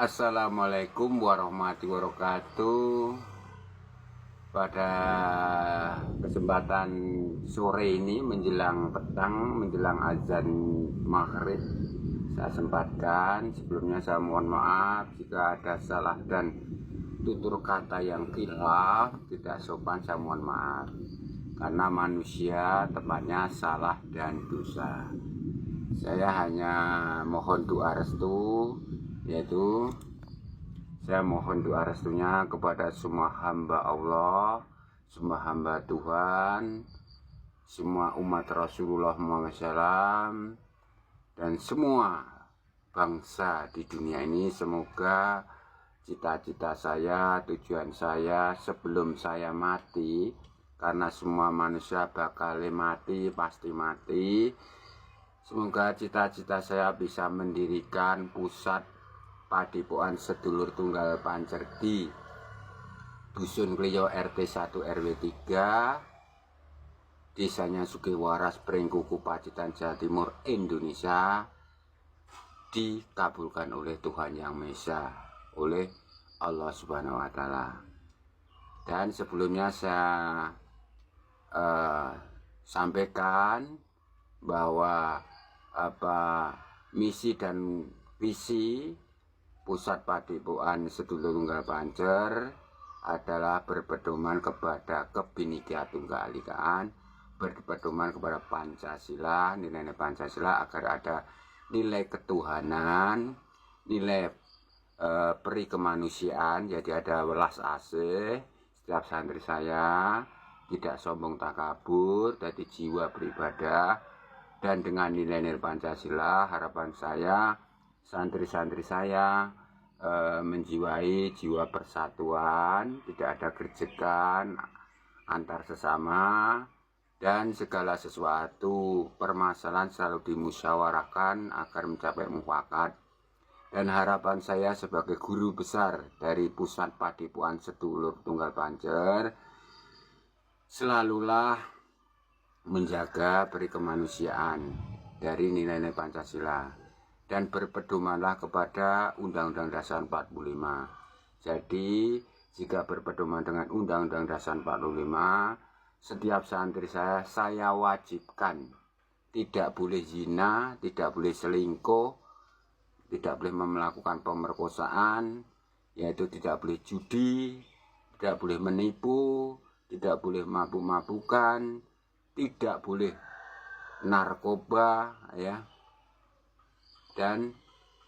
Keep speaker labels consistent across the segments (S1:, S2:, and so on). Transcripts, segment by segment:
S1: Assalamualaikum warahmatullahi wabarakatuh. Pada kesempatan sore ini menjelang petang, menjelang azan maghrib, saya sempatkan. Sebelumnya saya mohon maaf jika ada salah dan tutur kata yang khilaf, tidak sopan, saya mohon maaf. Karena manusia tempatnya salah dan dosa. Saya hanya mohon doa restu, yaitu saya mohon doa restunya kepada semua hamba Allah, semua hamba Tuhan, semua umat Rasulullah Muhammad SAW, dan semua bangsa di dunia ini. Semoga cita-cita saya, tujuan saya sebelum saya mati, karena semua manusia bakal mati, pasti mati. Semoga cita-cita saya bisa mendirikan pusat Padepokan Sedulur Tunggal Pancer di Dusun Klio RT 1 RW 3, Desanya Sugiwaras, Brengkuku, Pacitan, Jawa Timur, Indonesia, dikabulkan oleh Tuhan Yang Maha Esa, oleh Allah Subhanahu wa Ta'ala. Dan sebelumnya saya sampaikan bahwa misi dan visi Pusat Padepokan Sedulur Tunggal Pancer adalah berpedoman kepada Kebinekaan Tunggal Ikaan, berpedoman kepada Pancasila, nilai Pancasila, agar ada nilai ketuhanan, nilai peri kemanusiaan, jadi ada welas asih. Setiap santri saya tidak sombong takabur, jadi jiwa beribadah, dan dengan nilai-nilai Pancasila harapan saya santri-santri saya menjiwai jiwa persatuan, tidak ada gerjekan antar sesama, dan segala sesuatu permasalahan selalu dimusyawarahkan agar mencapai mufakat. Dan harapan saya sebagai guru besar dari Pusat Padepokan Sedulur Tunggal Pancer, selalulah menjaga peri kemanusiaan dari nilai-nilai Pancasila, dan berpedomanlah kepada Undang-Undang Dasar 45. Jadi jika berpedoman dengan Undang-Undang Dasar 45, setiap santri saya wajibkan tidak boleh zina, tidak boleh selingkuh, tidak boleh melakukan pemerkosaan, yaitu tidak boleh judi, tidak boleh menipu, tidak boleh mabuk-mabukan, tidak boleh narkoba, ya. Dan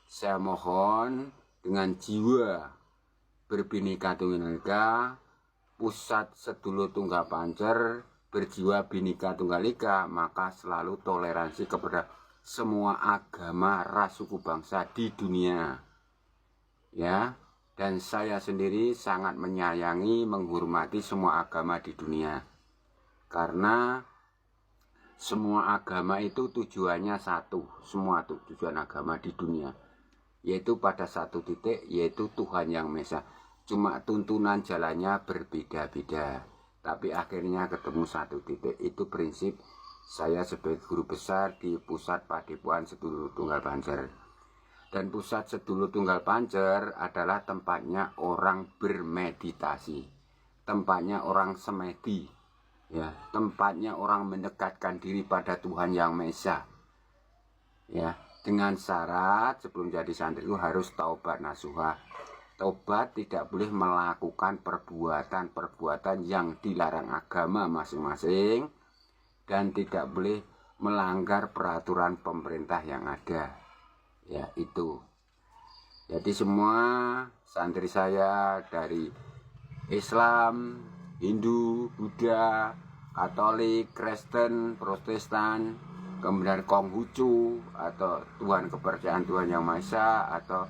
S1: saya mohon dengan jiwa berbhinneka tunggal ika, Pusat Sedulur Tunggal Pancer berjiwa Bhinneka Tunggal Ika, maka selalu toleransi kepada semua agama, ras, suku, bangsa di dunia, ya. Dan saya sendiri sangat menyayangi, menghormati semua agama di dunia, karena semua agama itu tujuannya satu, semua tujuan agama di dunia, yaitu pada satu titik, yaitu Tuhan Yang Maha Esa. Cuma tuntunan jalannya berbeda-beda, tapi akhirnya ketemu satu titik. Itu prinsip saya sebagai guru besar di Pusat Padepokan Sedulur Tunggal Pancer. Dan Pusat Sedulur Tunggal Pancer adalah tempatnya orang bermeditasi, tempatnya orang semedi, ya, tempatnya orang mendekatkan diri pada Tuhan Yang Maha Esa, ya, dengan syarat sebelum jadi santri itu harus taubat nasuha. Taubat, tidak boleh melakukan perbuatan-perbuatan yang dilarang agama masing-masing, dan tidak boleh melanggar peraturan pemerintah yang ada, ya, itu. Jadi semua santri saya dari Islam, Hindu, Buddha, Katolik, Kristen, Protestan, kemudian Konghucu atau Tuhan kepercayaan Tuhan Yang Maha Esa, atau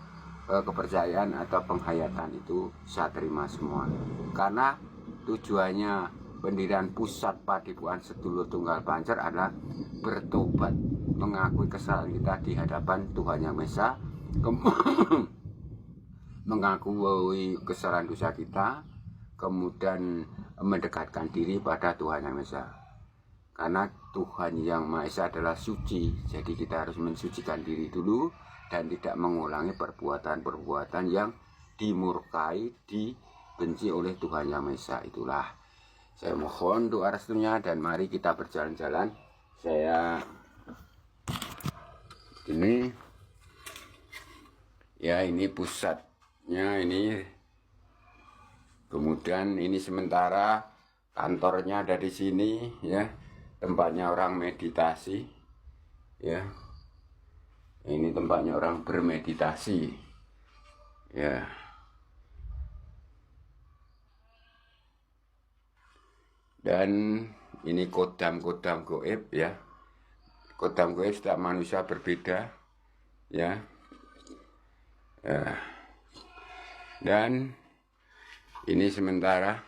S1: kepercayaan atau penghayatan, itu saya terima semua. Karena tujuannya pendirian Pusat Padepokan Sedulur Tunggal Pancer adalah bertobat, mengakui kesalahan kita di hadapan Tuhan Yang Maha Esa, mengakui kesalahan dosa kita, kemudian mendekatkan diri pada Tuhan Yang Maha Esa. karena Tuhan Yang Maha Esa adalah suci. Jadi kita harus mensucikan diri dulu dan tidak mengulangi perbuatan-perbuatan yang dimurkai, dibenci oleh Tuhan Yang Maha Esa. Itulah saya mohon doa restunya, dan mari kita berjalan-jalan. Saya ini ya, ini pusatnya ini, kemudian ini sementara kantornya ada di sini ya, tempatnya orang meditasi ya, ini tempatnya orang bermeditasi ya. Dan ini kodam-kodam goib ya. Kodam goib setiap manusia berbeda ya. Dan ini sementara.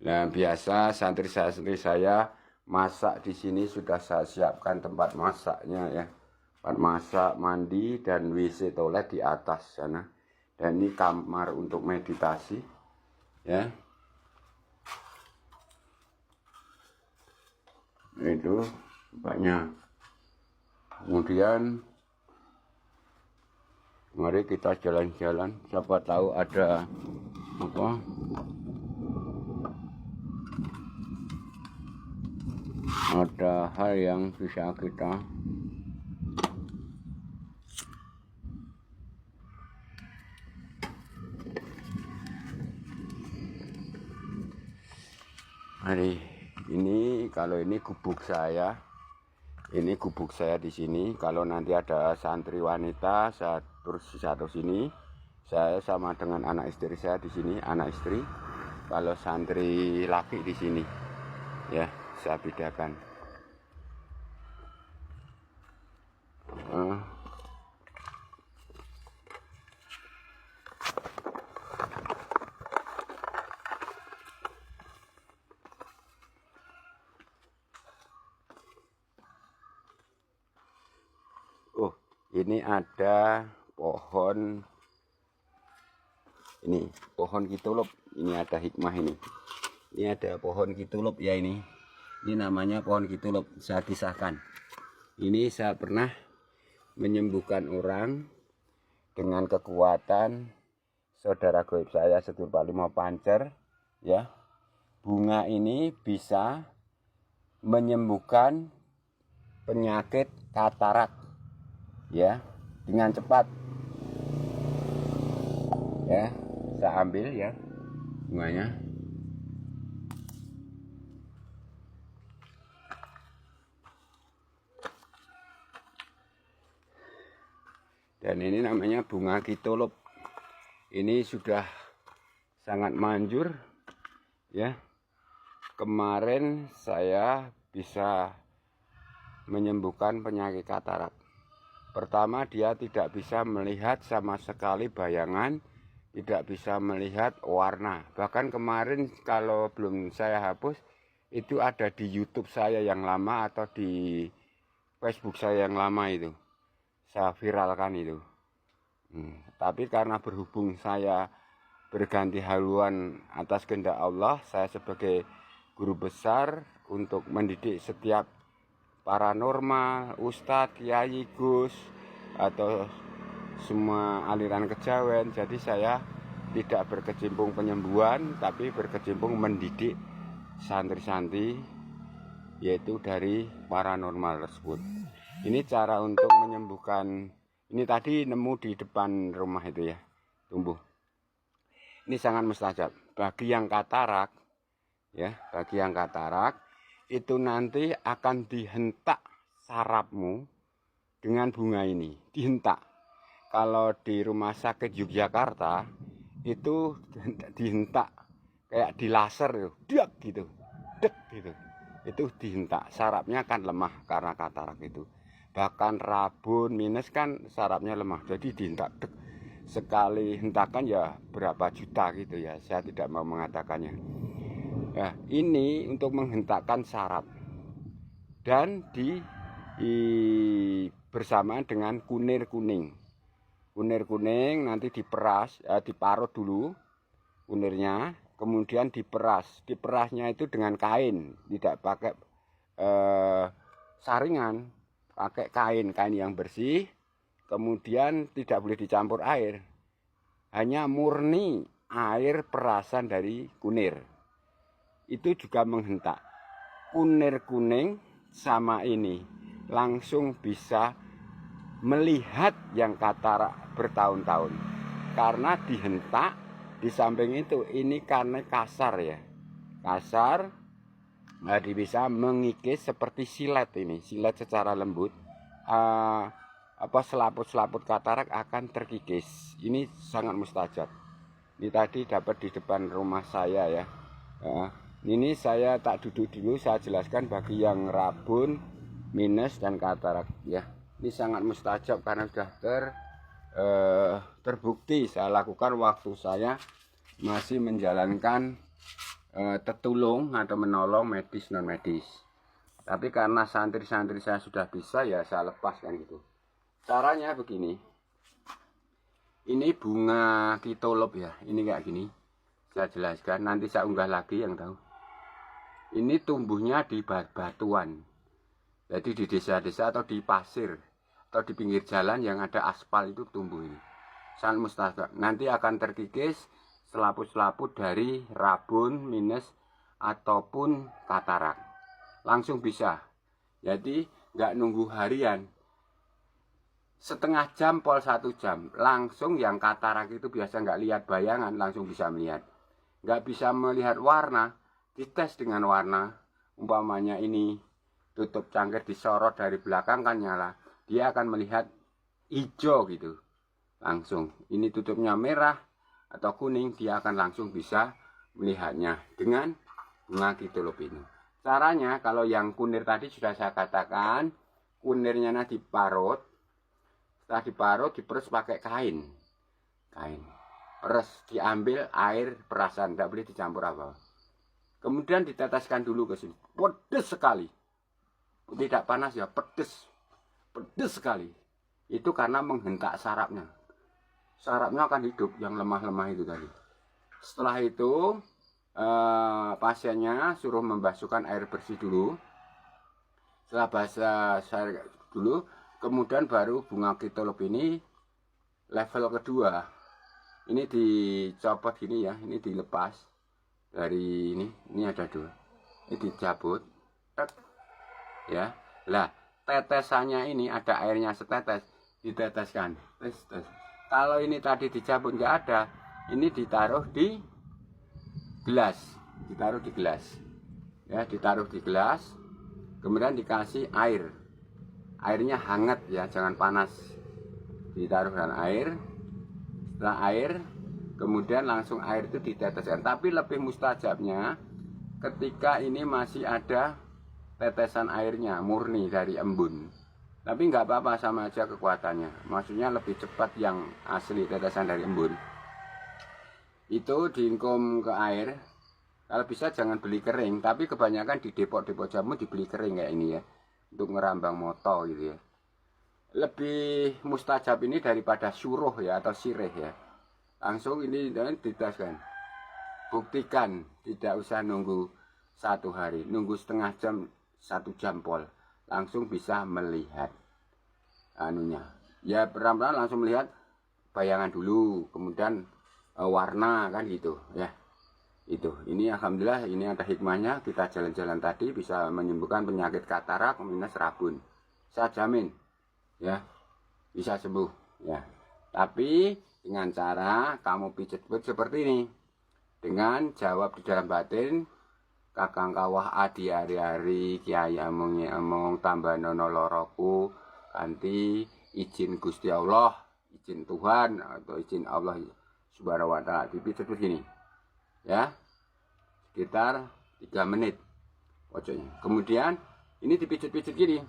S1: Nah, biasa santri-santri saya masak di sini, sudah saya siapkan tempat masaknya ya. Tempat masak, mandi, dan WC toilet di atas sana. Dan ini kamar untuk meditasi ya. Itu banyak. Kemudian mari kita jalan-jalan, siapa tahu ada apa, ada hal yang bisa kita mari. Ini kalau ini gubuk saya, ini gubuk saya di sini. Kalau nanti ada santri wanita, saya terus sini, saya sama dengan anak istri saya di sini, anak istri. Kalau santri laki di sini, ya saya bedakan. Oh, ini ada pohon, ini pohon kitulub. Ini ada hikmah ini. Ini ada pohon kitulub ya ini. Ini namanya pohon kitulub. Saya kisahkan. Ini saya pernah menyembuhkan orang dengan kekuatan saudara goib saya Sedulur Pak Limo Pancer ya. Bunga ini bisa menyembuhkan penyakit katarak ya dengan cepat ya. Saya ambil ya bunganya. Dan ini namanya bunga kitulub. Ini sudah sangat manjur ya. Kemarin saya bisa menyembuhkan penyakit katarak. Pertama, dia tidak bisa melihat sama sekali bayangan, tidak bisa melihat warna. Bahkan kemarin kalau belum saya hapus, itu ada di YouTube saya yang lama atau di Facebook saya yang lama itu. Saya viralkan itu. Tapi karena berhubung saya berganti haluan atas kehendak Allah, saya sebagai guru besar untuk mendidik setiap paranormal, ustadz, kiai, gus, atau semua aliran kejawen. Jadi saya tidak berkecimpung penyembuhan, tapi berkecimpung mendidik santri-santri, yaitu dari paranormal tersebut. Ini cara untuk menyembuhkan. Ini tadi nemu di depan rumah itu ya, tumbuh. Ini sangat mustajab. Bagi yang katarak, ya, bagi yang katarak, itu nanti akan dihentak sarafmu dengan bunga ini, dihentak. Kalau di rumah sakit Yogyakarta itu dihentak kayak di laser itu, dek gitu, dek gitu. Itu dihentak, sarafnya akan lemah karena katarak itu. Bahkan rabun minus kan sarafnya lemah, jadi dihentak dek. Sekali hentakan ya berapa juta gitu ya, saya tidak mau mengatakannya. Nah, ini untuk menghentakkan saraf dan bersamaan dengan kunir kuning. Kunir kuning nanti diperas, diparut dulu kunirnya, kemudian diperas. Diperasnya itu dengan kain, tidak pakai saringan, pakai kain yang bersih, kemudian tidak boleh dicampur air, hanya murni air perasan dari kunir. Itu juga menghentak. Kunir kuning sama ini langsung bisa melihat yang katarak bertahun-tahun. Karena dihentak, di samping itu ini karena kasar ya. Kasar, jadi bisa mengikis seperti silet ini. Silet secara lembut. Selaput-selaput katarak akan terkikis. Ini sangat mustajab. Ini tadi dapat di depan rumah saya ya. Ini saya tak duduk dulu, saya jelaskan bagi yang rabun, minus dan katarak ya. Ini sangat mustajab karena sudah terbukti saya lakukan waktu saya masih menjalankan tertulung atau menolong medis non medis. Tapi karena santri-santri saya sudah bisa ya saya lepaskan gitu. Caranya begini. Ini bunga kitolop ya, ini kayak gini. Saya jelaskan, nanti saya unggah lagi yang tahu. Ini tumbuhnya di batuan. Jadi di desa-desa atau di pasir atau di pinggir jalan yang ada aspal itu tumbuh ini. Sangat mustajab. Nanti akan terkikis selaput-selaput dari rabun, minus ataupun katarak. Langsung bisa. Jadi nggak nunggu harian. Setengah jam pol 1 jam langsung yang katarak itu biasa nggak lihat bayangan langsung bisa melihat. Nggak bisa melihat warna, dites dengan warna. Umpamanya ini tutup cangkir disorot dari belakang kan nyala, dia akan melihat hijau gitu langsung. Ini tutupnya merah atau kuning, dia akan langsung bisa melihatnya dengan bunga kitolop ini. Caranya kalau yang kunir tadi sudah saya katakan, kunirnya diparut. Setelah diparut diperes pakai kain, peres, diambil air perasan, tidak boleh dicampur apa. Kemudian diteteskan dulu ke sini, pedes sekali. Tidak panas ya, pedes sekali. Itu karena menghentak sarafnya. Sarafnya akan hidup yang lemah-lemah itu tadi. Setelah itu pasiennya suruh membasuhkan air bersih dulu. Setelah basah air dulu, kemudian baru bunga kitolop ini level kedua. Ini dicopot gini ya, ini dilepas dari ini ada 2. Ini dicabut. Ya, lah tetesannya ini ada airnya setetes, diteteskan. Kalau ini tadi dicabut nggak ada, ini ditaruh di gelas, ya, ditaruh di gelas, kemudian dikasih air, airnya hangat ya, jangan panas, ditaruh dengan air. Setelah air, kemudian langsung air itu diteteskan. Tapi lebih mustajabnya ketika ini masih ada tetesan airnya murni dari embun. Tapi nggak apa-apa, sama aja kekuatannya. Maksudnya lebih cepat yang asli tetesan dari embun. Itu diingkum ke air. Kalau bisa jangan beli kering, tapi kebanyakan di depot-depot jamu dibeli kering kayak ini ya, untuk ngerambang moto gitu ya. Lebih mustajab ini daripada suruh ya atau sirih ya. Langsung ini diteteskan. Buktikan, tidak usah nunggu 1 hari, nunggu setengah jam, 1 jam pol, langsung bisa melihat anunya. Ya pelan-pelan langsung melihat bayangan dulu, kemudian warna kan gitu ya. Ini alhamdulillah ini ada hikmahnya, kita jalan-jalan tadi bisa menyembuhkan penyakit katarak minus rabun. Saya jamin ya bisa sembuh ya. Tapi dengan cara kamu pijet-pijet seperti ini, dengan jawab di dalam batin, kakang kawah adi hari-hari kiai among tambah nono loroku kanthi izin Gusti Allah, izin Tuhan atau izin Allah subhanahu wa ta'ala, dipijet begini ya, sekitar 3 menit pojoknya. Kemudian ini dipijet-pijet gini,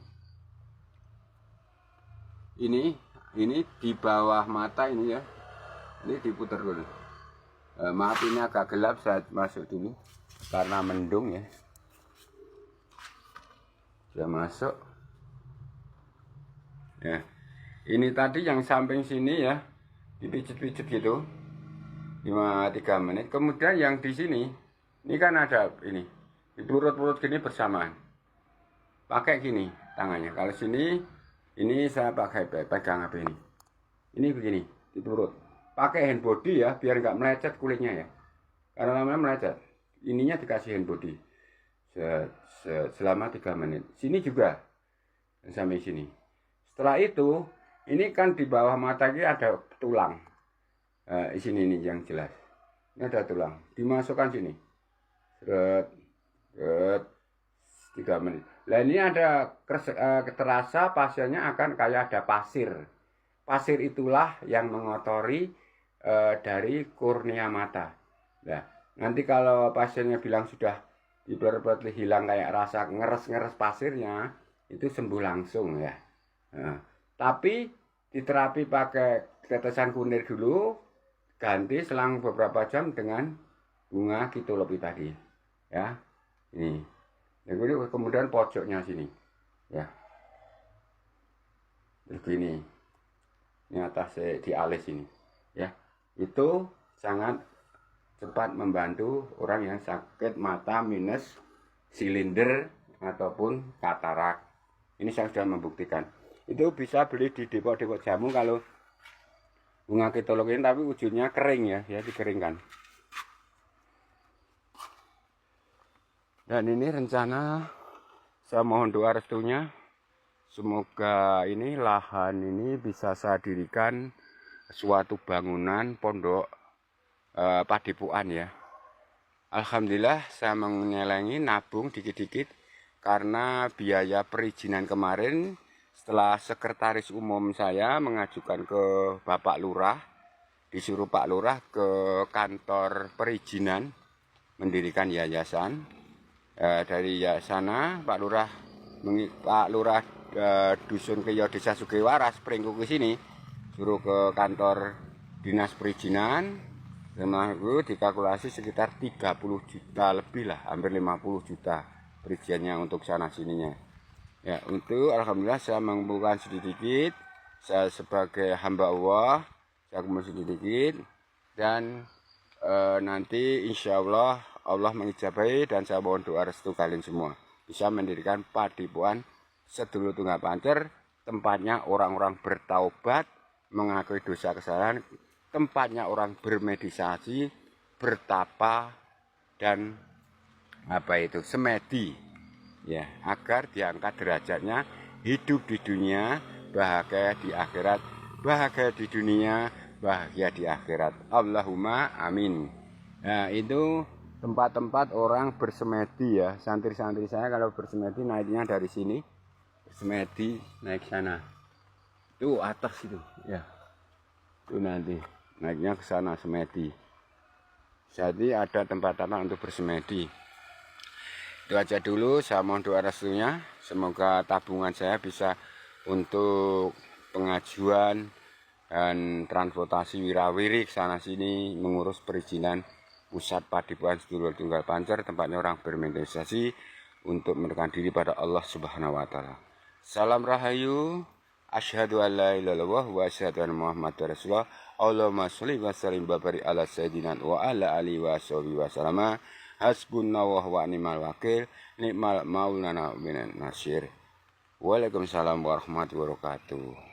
S1: ini di bawah mata ini ya, ini diputar dulu. Maaf ini agak gelap, saya masuk dulu karena mendung ya. Sudah masuk ya. Ini tadi yang samping sini ya, dipijet-pijet gitu 3 menit. Kemudian yang di sini ini kan ada ini, di perut-perut gini bersamaan. pakai gini tangannya. Kalau sini, ini saya pakai pegang apa ini. Ini begini, diturut. Pakai hand body ya, biar nggak melecet kulitnya ya. Karena lama melecet. Ininya dikasih hand body. Selama 3 menit. Sini juga. Sampai sini. Setelah itu, ini kan di bawah mata ini ada tulang. Di sini ini yang jelas. Ini ada tulang. Dimasukkan sini. Seret. 3 menit. Nah ini ada terasa pasiennya akan kayak ada pasir. Pasir itulah yang mengotori dari kornea mata. Nah, nanti kalau pasiennya bilang sudah diperpet hilang kayak rasa ngeres-ngeres pasirnya, itu sembuh langsung ya. Nah, tapi diterapi pakai tetesan kunir dulu, ganti selang beberapa jam dengan bunga kitolopi tadi. Ya, ini. Jadi kemudian pojoknya sini, ya, begini, ini atas di alis ini, ya, itu sangat cepat membantu orang yang sakit mata minus silinder ataupun katarak. Ini saya sudah membuktikan. Itu bisa beli di depot-depot jamu kalau bunga kitologi ini, tapi ujungnya kering ya, dikeringkan. Dan ini rencana, saya mohon doa restunya, semoga ini lahan ini bisa saya dirikan suatu bangunan pondok padepokan ya. Alhamdulillah saya menyelengi nabung dikit-dikit karena biaya perizinan kemarin setelah sekretaris umum saya mengajukan ke Bapak Lurah, disuruh Pak Lurah ke kantor perizinan mendirikan yayasan. Dari sana Pak Lurah Dusun Keyo Desa Sugewaras Pringku ke sini, suruh ke kantor dinas perizinan. Setelah itu dikalkulasi sekitar 30 juta lebih lah, hampir 50 juta perizinannya untuk sana sininya. Ya, untuk alhamdulillah saya mengumpulkan sedikit, saya sebagai hamba Allah, saya kumpulkan sedikit, dan nanti insya Allah mengijabahi, dan saya mohon doa restu kalian semua bisa mendirikan padepokan Sedulur Tunggal Pancer, tempatnya orang-orang bertaubat, mengakui dosa kesalahan, tempatnya orang bermeditasi, bertapa, dan semedi ya, agar diangkat derajatnya, hidup di dunia, bahagia di akhirat, bahagia di dunia, bahagia di akhirat. Allahumma amin. Nah, itu tempat-tempat orang bersemedi ya. Santri-santri saya kalau bersemedi naiknya dari sini, bersemedi naik sana. Itu atas itu ya. Itu nanti naiknya ke sana semedi. Jadi ada tempat-tempat untuk bersemedi. Itu aja dulu, saya mohon doa restunya. Semoga tabungan saya bisa untuk pengajuan dan transportasi wirawiri ke sana sini, mengurus perizinan Pusat Padepokan Sedulur Tunggal Pancer, tempatnya orang bermeditasi untuk mendekatkan diri pada Allah Subhanahu wa taala. Salam rahayu, asyhadu an la ilaha illallah wa asyhadu anna Muhammadar Rasulullah. Allahumma sholli wa sallim wa barik ala sayyidina wa ala alihi wa sahbihi wa sallama. Hasbunallahu wa ni'mal wakil, ni'mal maulana wa minan nasyir. Waalaikumsalam warahmatullahi wabarakatuh.